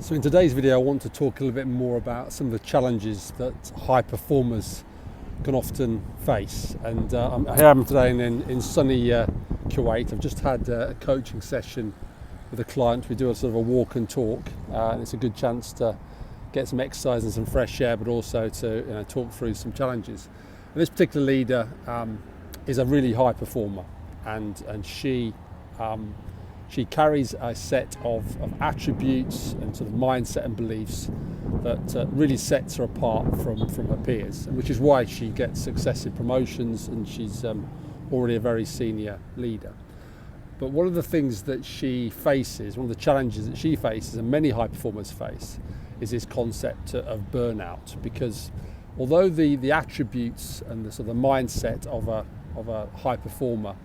So in today's video, I want to talk a little bit more about some of the challenges that high performers can often face. And here I am today in sunny Kuwait. I've just had a coaching session with a client. We do a sort of a walk and talk, and it's a good chance to get some exercise and some fresh air, but also to talk through some challenges. And this particular leader is a really high performer, and she carries a set of attributes and sort of mindset and beliefs that really sets her apart from her peers, and which is why she gets successive promotions, and she's already a very senior leader. But one of the things that she faces, one of the challenges that she faces and many high performers face, is this concept of burnout. Because although the attributes and the sort of mindset of a high performer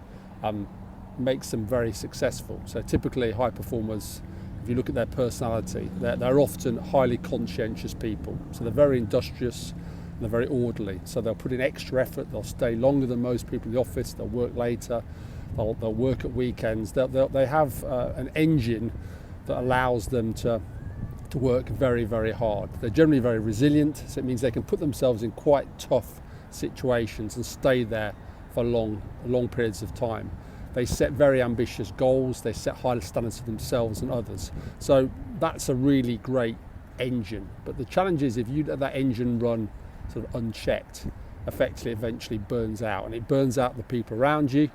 makes them very successful. So typically high performers, if you look at their personality, they're often highly conscientious people. So they're very industrious and they're very orderly. So they'll put in extra effort, they'll stay longer than most people in the office, they'll work later, they'll work at weekends. They have an engine that allows them to work very, very hard. They're generally very resilient, so it means they can put themselves in quite tough situations and stay there for long periods of time. They set very ambitious goals, they set high standards for themselves and others. So that's a really great engine. But the challenge is if you let that engine run sort of unchecked, effectively eventually burns out. And it burns out the people around you,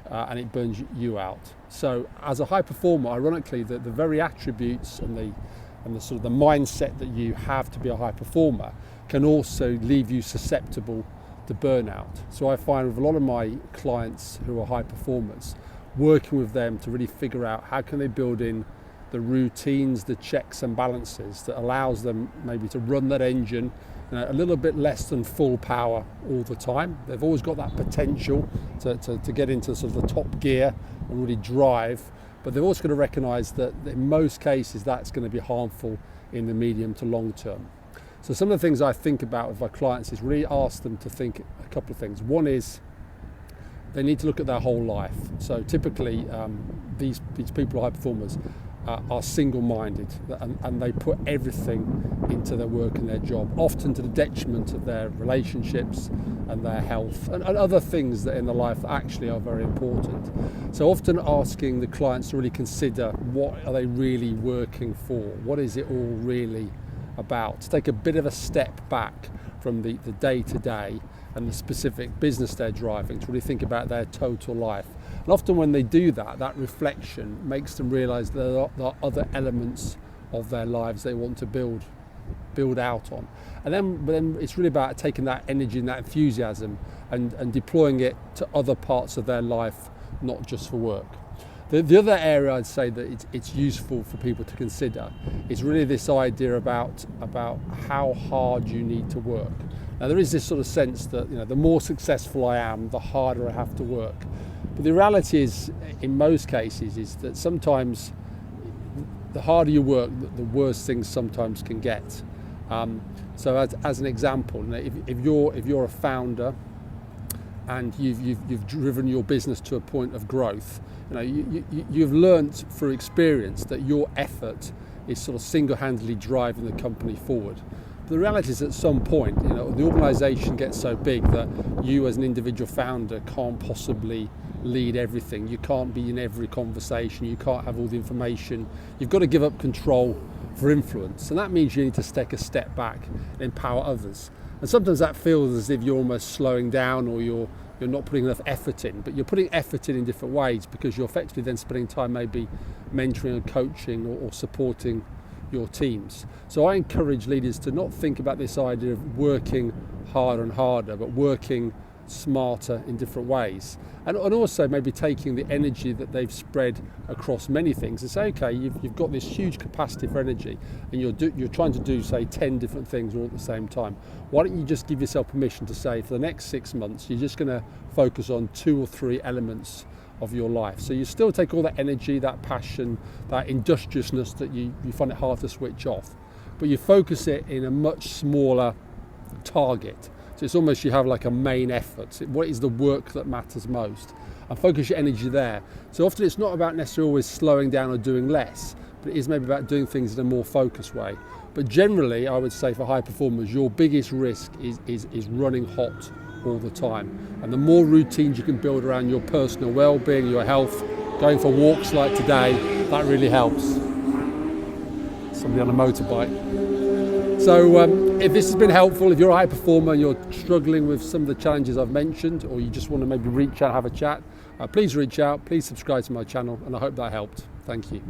and it burns you out. So as a high performer, ironically, the very attributes and the sort of the mindset that you have to be a high performer can also leave you susceptible to burnout. So I find with a lot of my clients who are high performers, working with them to really figure out how can they build in the routines, the checks and balances that allows them maybe to run that engine a little bit less than full power all the time. They've always got that potential to get into sort of the top gear and really drive, but they've also got to recognise that in most cases that's going to be harmful in the medium to long term. So some of the things I think about with my clients is really ask them to think a couple of things. One is they need to look at their whole life. So typically these people, high performers, are single-minded, and they put everything into their work and their job, often to the detriment of their relationships and their health and other things that in their life that actually are very important. So often asking the clients to really consider what are they really working for? What is it all really about? To take a bit of a step back from the day-to-day and the specific business they're driving, to really think about their total life. And often when they do that reflection makes them realise there are other elements of their lives they want to build out on. And then it's really about taking that energy and that enthusiasm and deploying it to other parts of their life, not just for work. The other area I'd say that it's useful for people to consider is really this idea about how hard you need to work. Now there is this sort of sense that the more successful I am, the harder I have to work. But the reality is, in most cases, is that sometimes the harder you work, the worse things sometimes can get. So as an example, if you're a founder and you've driven your business to a point of growth, you've learnt through experience that your effort is sort of single-handedly driving the company forward. But the reality is at some point, the organisation gets so big that you as an individual founder can't possibly lead everything. You can't be in every conversation, you can't have all the information. You've got to give up control for influence, and that means you need to take a step back and empower others. And sometimes that feels as if you're almost slowing down, or you're not putting enough effort in, but you're putting effort in different ways, because you're effectively then spending time maybe mentoring and coaching or supporting your teams. So I encourage leaders to not think about this idea of working harder and harder, but working smarter in different ways, and also maybe taking the energy that they've spread across many things and say, okay, you've got this huge capacity for energy, and you're trying to do, say, 10 different things all at the same time. Why don't you just give yourself permission to say, for the next 6 months, you're just going to focus on 2 or 3 elements of your life. So you still take all that energy, that passion, that industriousness that you find it hard to switch off, but you focus it in a much smaller target. So it's almost you have like a main effort. What is the work that matters most? And focus your energy there. So often it's not about necessarily always slowing down or doing less, but it is maybe about doing things in a more focused way. But generally, I would say for high performers, your biggest risk is running hot all the time. And the more routines you can build around your personal well-being, your health, going for walks like today, that really helps. Somebody on a motorbike. So if this has been helpful, if you're a high performer and you're struggling with some of the challenges I've mentioned, or you just want to maybe reach out, have a chat, please reach out, please subscribe to my channel, and I hope that helped. Thank you.